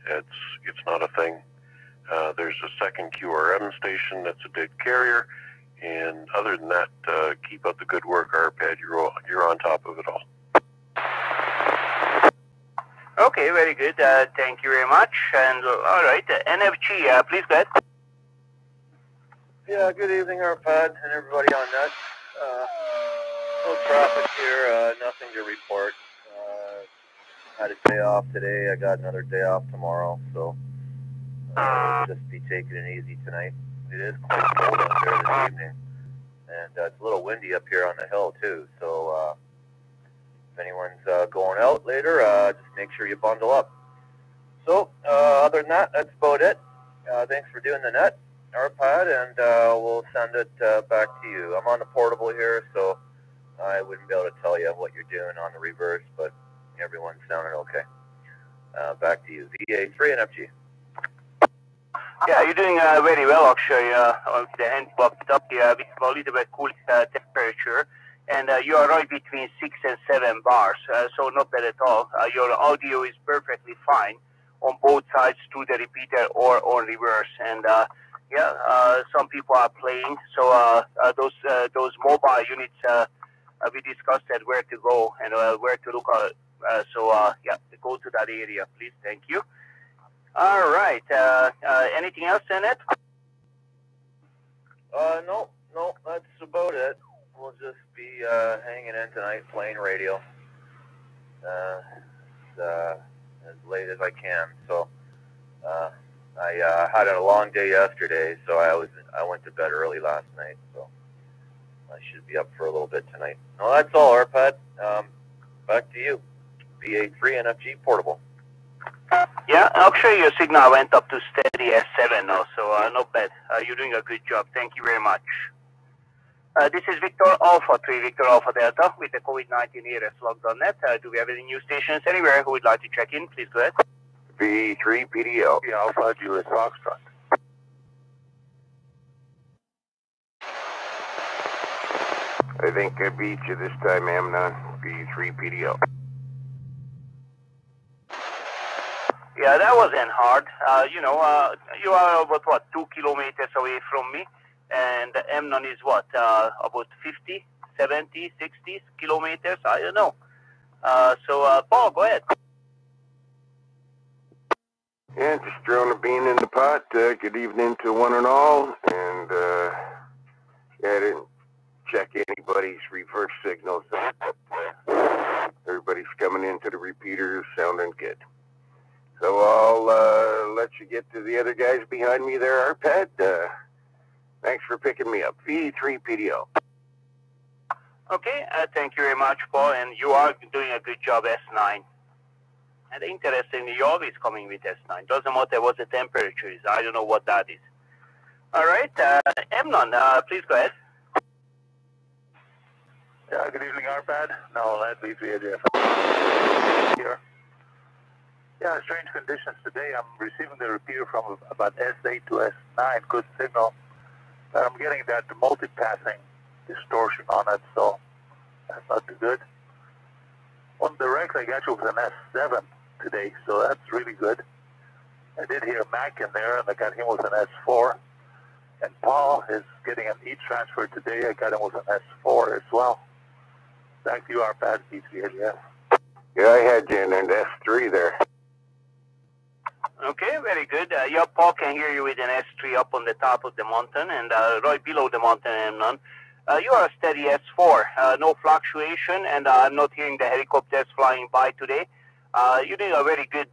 it's not a thing. There's a second QRM station that's a dead carrier, and other than that, keep up the good work, Arpad. You're on top of it all. Okay, very good. Thank you very much. And all right, NFG, please go ahead. Yeah, good evening, Arpad, and everybody on net. No traffic here, nothing to report. Had a day off today. I got another day off tomorrow, so just be taking it easy tonight. It is quite cold out there this evening, and it's a little windy up here on the hill too. So if anyone's going out later, just make sure you bundle up. So other than that, that's about it. Thanks for doing the net, Arpad, and we'll send it back to you. I'm on the portable here, so I wouldn't be able to tell you what you're doing on the reverse, but everyone's sounding okay. Back to you. VA3 NFG. Yeah, you're doing very well, actually. The hand popped up here with a little bit cool temperature, and you are right between 6 and 7 bars, so not bad at all. Your audio is perfectly fine on both sides through the repeater or on reverse, and some people are playing, so those mobile units we discussed at where to go and where to look at. Go to that area, please. Thank you. All right. Anything else in it? No, that's about it. We'll just be hanging in tonight, playing radio as late as I can. So I had a long day yesterday, so I went to bed early last night. So I should be up for a little bit tonight. No, that's all, Arpad. Back to you. VA3 NFG portable. Yeah, actually your signal went up to steady S7 now, so not bad. You're doing a good job. Thank you very much. This is Victor Alpha 3, Victor Alpha Delta with the COVID-19 ERS logged.net. Do we have any new stations anywhere who would like to check in? Please go ahead. VE3 PDL. Alpha Julius Foxtrot. I think I beat you this time, Amnon. V3 PDL. Yeah, that wasn't hard. You are about, 2 kilometers away from me, and Amnon is about 50, 70, 60 kilometers? I don't know. Paul, go ahead. Yeah, just throwing a bean in the pot. Good evening to one and all. And, I didn't check anybody's reverse signals. Everybody's coming into the repeater sounding good. So I'll let you get to the other guys behind me there, Arpad. Thanks for picking me up. V3 PDO. Okay, thank you very much, Paul, and you are doing a good job, S9. And interestingly, you're always coming with S9. Doesn't matter what the temperature is. I don't know what that is. All right, Amnon, please go ahead. Yeah, good evening, Arpad. No, that'd be VADF here. Yeah, strange conditions today. I'm receiving the repeater from about S8 to S9, good signal. But I'm getting that multipassing distortion on it, so that's not too good. On direct, I got you with an S7 today, so that's really good. I did hear Mac in there, and I got him with an S4. And Paul is getting an E-transfer today. I got him with an S4 as well. Back to you, RPAD, V3AGS. Yeah, I had you in S3 there. Okay, very good. Yeah, Paul can hear you with an S3 up on the top of the mountain and right below the mountain, Amnon. You are a steady S4, no fluctuation, and I'm not hearing the helicopters flying by today. You're doing a very good,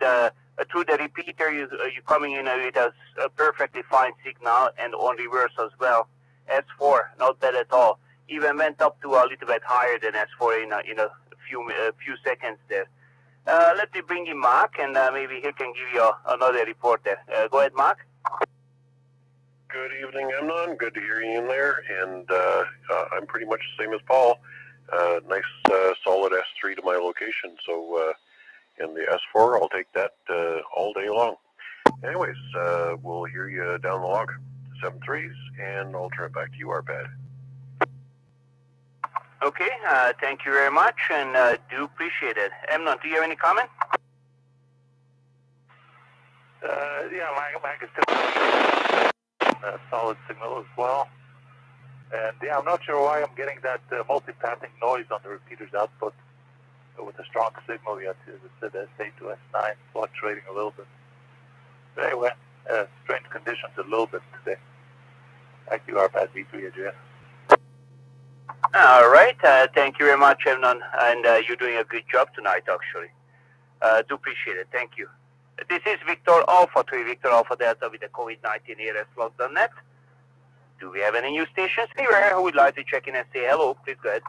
through the repeater, you're coming in with a perfectly fine signal and on reverse as well. S4, not bad at all. Even went up to a little bit higher than S4 in a few seconds there. Let me bring in Mark, and maybe he can give you another report there. Go ahead, Mark. Good evening, Amnon. Good to hear you in there, and I'm pretty much the same as Paul. Nice, solid S3 to my location, so in the S4, I'll take that all day long. Anyways, we'll hear you down the log, 7-3s, and I'll turn it back to you, RPAD. Okay, thank you very much, and do appreciate it. Amnon, do you have any comment? Yeah, my is still a solid signal as well. And yeah, I'm not sure why I'm getting that multi-passing noise on the repeater's output. With a strong signal, yet as I said, S8 to S9 fluctuating a little bit. But anyway, strange conditions a little bit today. Thank you, RPAD V3AGS. All right, thank you very much, Amnon, and you're doing a good job tonight, actually. Do appreciate it. Thank you. This is Victor Alpha 3, Victor Alpha Delta with the COVID-19 ARS.net. Do we have any new stations anywhere who would like to check in and say hello? Please go ahead.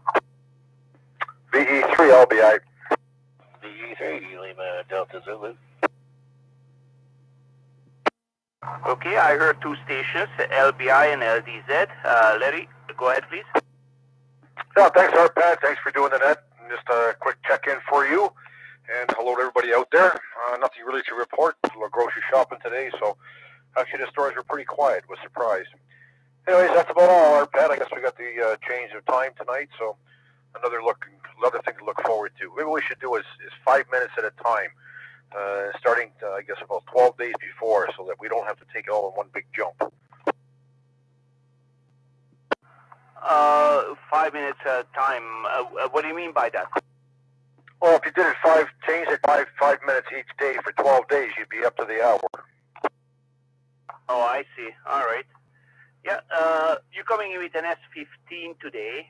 VE3 LBI. VE3, Lima Delta Zulu. Okay, I heard two stations, LBI and LDZ. Larry, go ahead, please. Yeah, thanks, RPAD. Thanks for doing the net. Just a quick check-in for you. And hello to everybody out there. Nothing really to report. A little grocery shopping today, so actually the stores were pretty quiet. Was surprised. Anyways, that's about all, RPAD. I guess we got the change of time tonight, so another thing to look forward to. Maybe what we should do is 5 minutes at a time, starting, I guess, about 12 days before, so that we don't have to take it all in one big jump. 5 minutes at a time. What do you mean by that? Well, if you did it change it 5 minutes each day for 12 days, you'd be up to the hour. Oh, I see. All right. Yeah, you're coming in with an S15 today.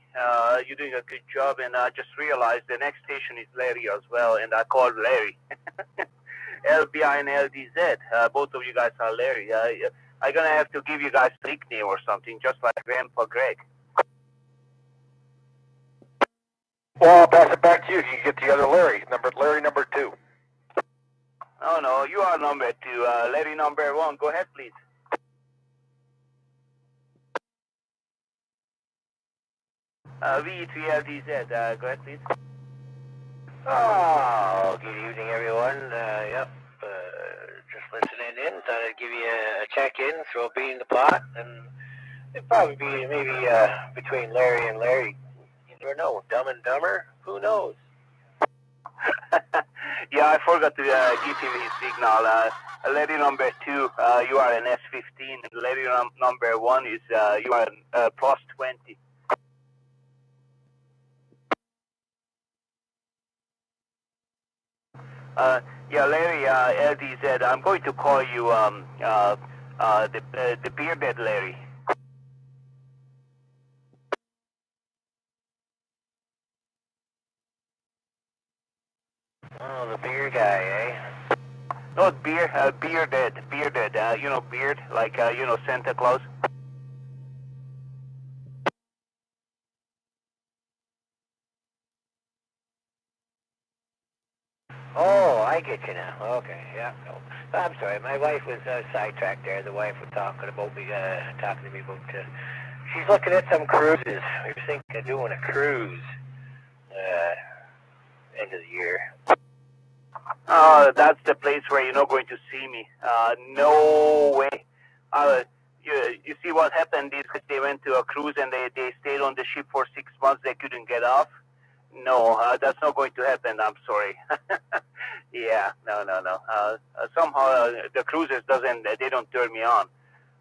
You're doing a good job, and I just realized the next station is Larry as well, and I called Larry. LBI and LDZ, both of you guys are Larry. I'm going to have to give you guys a nickname or something, just like Grandpa Greg. Well, I'll pass it back to you if you can get the other Larry number 2. Oh, no, you are number 2. Larry number 1, go ahead, please. V3LDZ, go ahead, please. Oh, good evening, everyone. Yep, just listening in. Thought I'd give you a check-in, throw a bean in the pot, and it'd probably be maybe between Larry and Larry. You never know. Dumb and Dumber? Who knows? Yeah, I forgot to give him his signal. Larry number 2, you are an S15. Larry number 1 is you are plus 20. Yeah, Larry, LDZ, I'm going to call you the bearded Larry. Oh, the beer guy, eh? Not bearded. You know, beard, like, you know, Santa Claus. Oh, I get you now. Okay, yeah. No. I'm sorry, my wife was sidetracked there. The wife was talking to me about, she's looking at some cruises. We were thinking of doing a cruise, end of the year. That's the place where you're not going to see me. No way. You see what happened? These guys, they went to a cruise and they stayed on the ship for 6 months. They couldn't get off. No, that's not going to happen. I'm sorry. Yeah, no. Somehow the cruises they don't turn me on.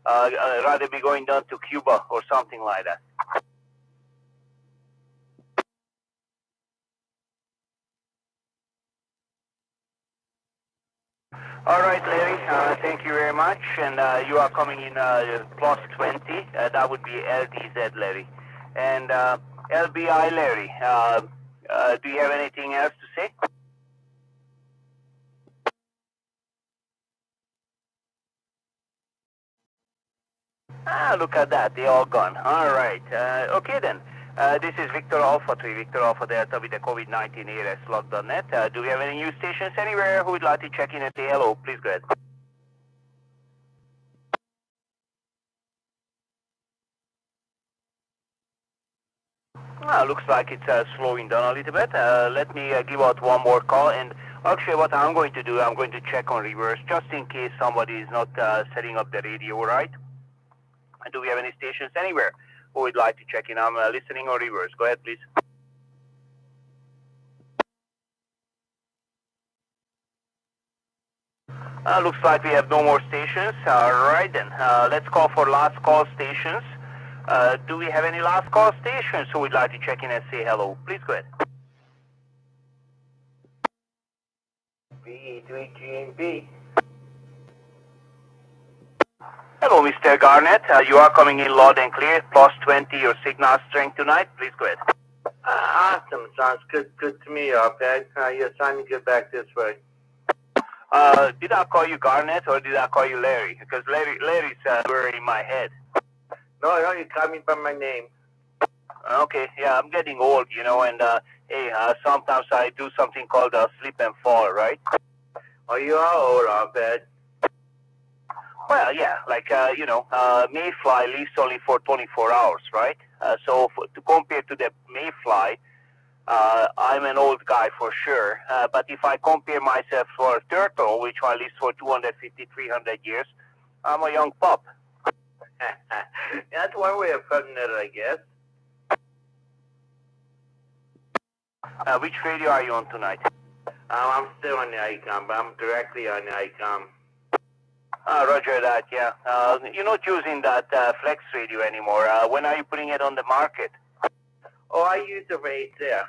I'd rather be going down to Cuba or something like that. All right, Larry. Thank you very much. And you are coming in plus 20. That would be LDZ, Larry. And LBI, Larry. Do you have anything else to say? Look at that. They're all gone. All right. Okay, then. This is Victor Alpha 3, Victor Alpha Delta with the COVID-19 ARSlog.net. Do we have any news stations anywhere who would like to check in and say hello? Please go ahead. Looks like it's slowing down a little bit. Let me give out one more call. And actually, what I'm going to do, I'm going to check on reverse just in case somebody is not setting up the radio right. Do we have any stations anywhere who would like to check in? I'm listening on reverse. Go ahead, please. Looks like we have no more stations. All right, then. Let's call for last call stations. Do we have any last call stations who would like to check in and say hello? Please go ahead. VE3GNB. Hello, Mr. Garnett. You are coming in loud and clear. Plus 20 your signal strength tonight. Please go ahead. Awesome. Sounds good to me, Arpad. Yes, time to get back this way. Did I call you Garnett or did I call you Larry? Because Larry's word in my head. No, you called me by my name. Okay, yeah, I'm getting old, you know, and hey, sometimes I do something called slip and fall, right? Oh, you are old, Arpad. Well, yeah, like, you know, Mayfly lives only for 24 hours, right? So to compare to the Mayfly, I'm an old guy for sure. But if I compare myself for a turtle, which one lives for 250, 300 years, I'm a young pup. That's one way of putting it, I guess. Which radio are you on tonight? I'm still on the ICOM, but I'm directly on the ICOM. Roger that, yeah. You're not using that Flex radio anymore. When are you putting it on the market? Oh, I use it for HF.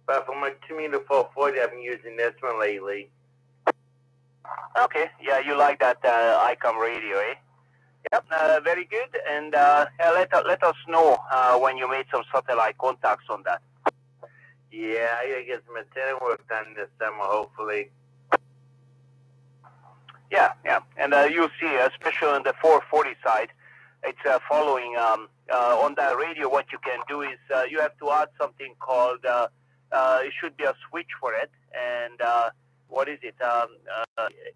But for my 2 meter 440, I've been using this one lately. Okay, yeah, you like that ICOM radio, eh? Yep, very good. And let us know when you made some satellite contacts on that. Yeah, I gotta get some antenna work done this summer, hopefully. Yeah, and you'll see, especially on the 440 side, it's following on that radio. What you can do is you have to add something called it should be a switch for it, and what is it?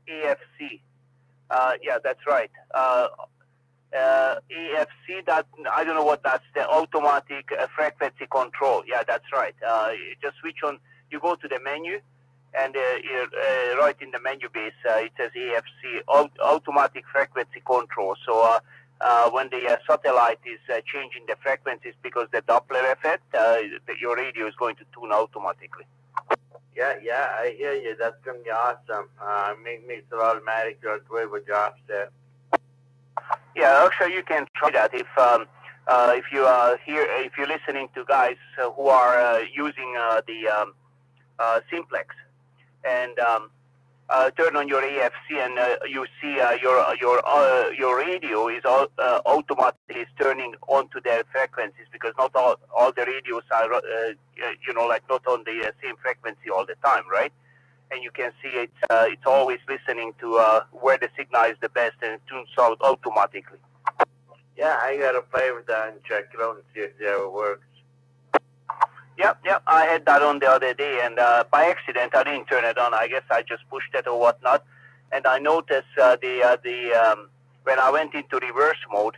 AFC. Yeah, that's right. AFC. That I don't know what that's. The automatic frequency control. Yeah, that's right. You just switch on. You go to the menu. And right in the menu base, it says AFC, automatic frequency control. So when the satellite is changing the frequencies because the Doppler effect, your radio is going to tune automatically. Yeah, I hear you. That's going to be awesome. Makes it automatic. You're way with your offset. Yeah, actually, you can try that if you if you're listening to guys who are using the Simplex. And turn on your AFC, and you see your radio is automatically turning onto their frequencies, because not all the radios are you know, like not on the same frequency all the time, right? And you can see it's always listening to where the signal is the best, and it tunes out automatically. Yeah, I gotta play with that and check it out and see if it works. Yep, I had that on the other day, and by accident I didn't turn it on. I guess I just pushed it or whatnot, and I noticed when I went into reverse mode,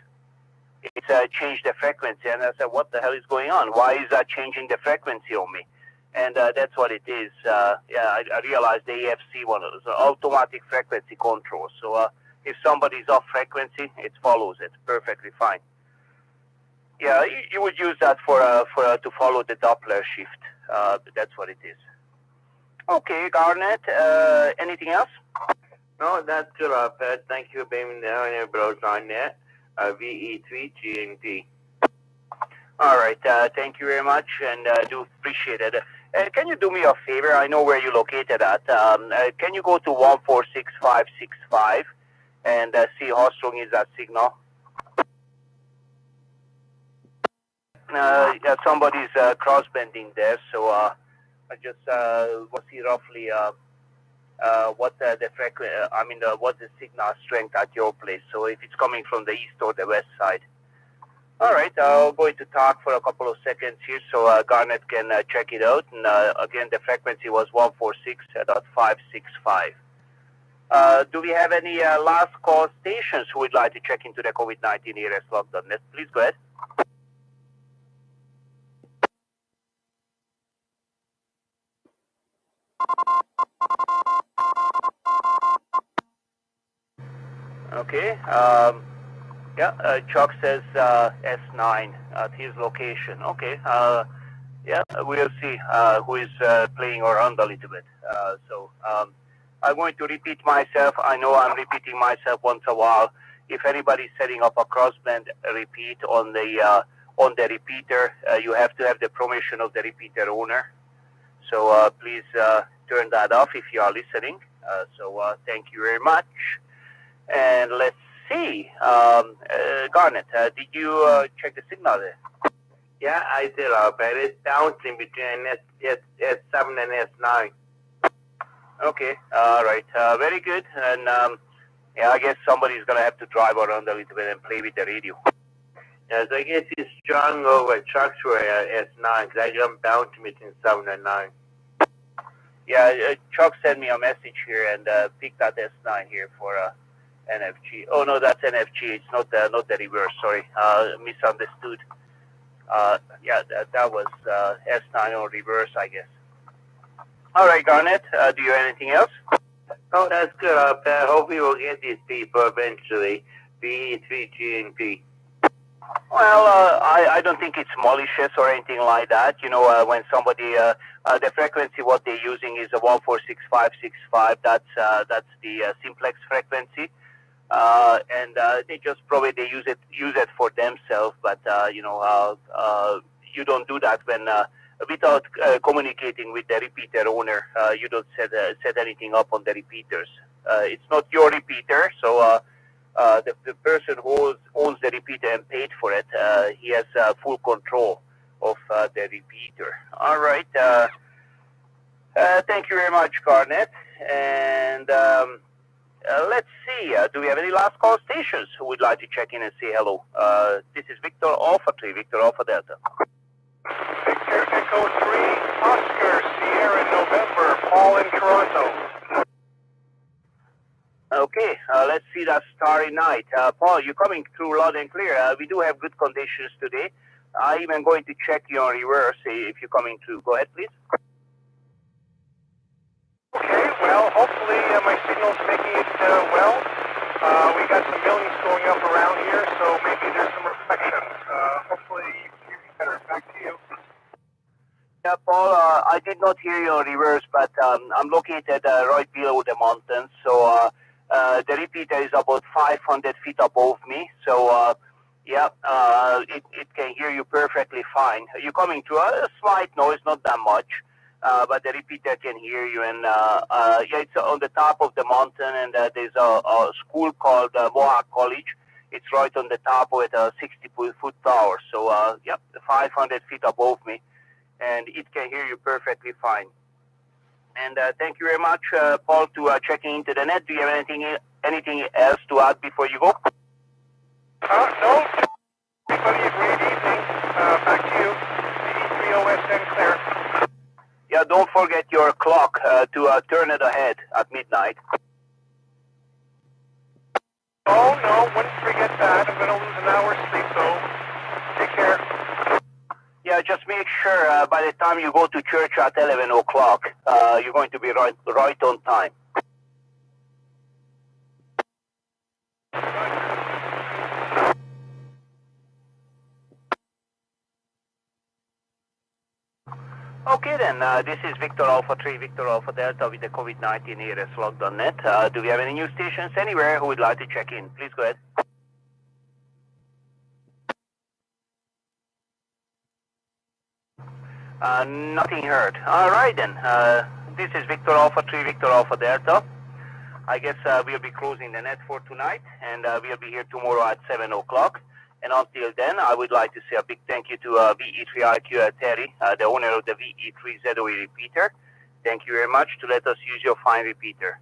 it changed the frequency, and I said, what the hell is going on? Why is that changing the frequency on me? And that's what it is. Yeah, I realized the AFC one is automatic frequency control. So if somebody's off frequency, it follows it perfectly fine. Yeah, you would use that for to follow the Doppler shift. That's what it is. Okay, Garnett. Anything else? No, that's good, Arpad. Thank you for being there on your bros on that. VE3GNP. All right. Thank you very much, and do appreciate it. Can you do me a favor? I know where you're located at. Can you go to 146565 and see how strong is that signal? Yeah, somebody's cross-bending there, so I just want to see roughly what the frequency, what the signal strength at your place. So if it's coming from the east or the west side. All right, I'll go into talk for a couple of seconds here so Garnet can check it out. And again, the frequency was 146.565. Do we have any last call stations who would like to check into the COVID-19 ERSlog.net? Please go ahead. Okay. Chuck says S9 at his location. Okay. Yeah, we'll see who is playing around a little bit. I'm going to repeat myself. I know I'm repeating myself once a while. If anybody's setting up a crossband repeat on the repeater, you have to have the permission of the repeater owner. So please turn that off if you are listening. Thank you very much. And let's see. Garnet, did you check the signal there? Yeah, I did, but it's bouncing between S7 and S9. Okay, all right, very good. And yeah, I guess somebody's gonna have to drive around a little bit and play with the radio. Yes, I guess it's strong over Chuck's way at S9, because I got him bouncing between 7 and 9. Yeah, Chuck sent me a message here and picked that S9 here for NFG. Oh no, that's NFG. It's not the reverse. Sorry, misunderstood. Yeah, that was S9 on reverse, I guess. All right, Garnet. Do you have anything else? Oh, that's good. I hope we will get these people eventually. BE3G and P. Well, I don't think it's malicious or anything like that. You know, when somebody the frequency what they're using is a 146.565. That's the simplex frequency. And they just probably use it for themselves, but you know, you don't do that when without communicating with the repeater owner. You don't set anything up on the repeaters. It's not your repeater, so the person who owns the repeater and paid for it, he has full control of the repeater. All right. Thank you very much, Garnet, and. Let's see, do we have any last call stations who would like to check in and say hello? This is Victor Alpha 3, Victor Alpha Delta. Victor Echo 3, Oscar, Sierra November, Paul in Toronto. Okay, let's see that starry night. Paul, you're coming through loud and clear. We do have good conditions today. I'm even going to check you on reverse if you're coming through. Go ahead, please. Okay, well, hopefully my signal's making it well. We got some millions going up around here, so maybe there's some reflections. Hopefully you can get better. Back to you. Yeah, Paul, I did not hear you on reverse, but I'm located right below the mountains, so the repeater is about 500 feet above me, so yeah, it can hear you perfectly fine. You're coming through a slight noise, not that much. But the repeater can hear you, and yeah, it's on the top of the mountain, and there's a school called Mohawk College. It's right on the top of it, a 60-foot tower. So, yep, 500 feet above me, and it can hear you perfectly fine. And thank you very much, Paul, to checking into the net. Do you have anything else to add before you go? No. Everybody, a great evening. Back to you. BE3OSN clear. Yeah, don't forget your clock to turn it ahead at midnight. Oh, no, wouldn't forget that. I'm going to lose an hour's sleep, though. Take care. Yeah, just make sure by the time you go to church at 11 o'clock, you're going to be right on time. Okay then, this is Victor Alpha 3, Victor Alpha Delta with the COVID-19 ERSlog.net. Do we have any new stations anywhere who would like to check in? Please go ahead. Nothing heard. All right then. This is Victor Alpha 3, Victor Alpha Delta. I guess we'll be closing the net for tonight, and we'll be here tomorrow at 7 o'clock. And until then, I would like to say a big thank you to VE3IQ Terry, the owner of the VE3ZOE repeater. Thank you very much to let us use your fine repeater.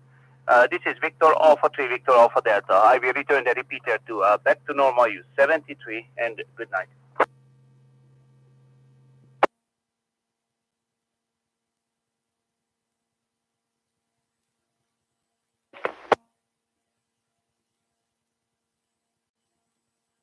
This is Victor Alpha 3, Victor Alpha Delta. I will return the repeater to back to normal use 73, and good night.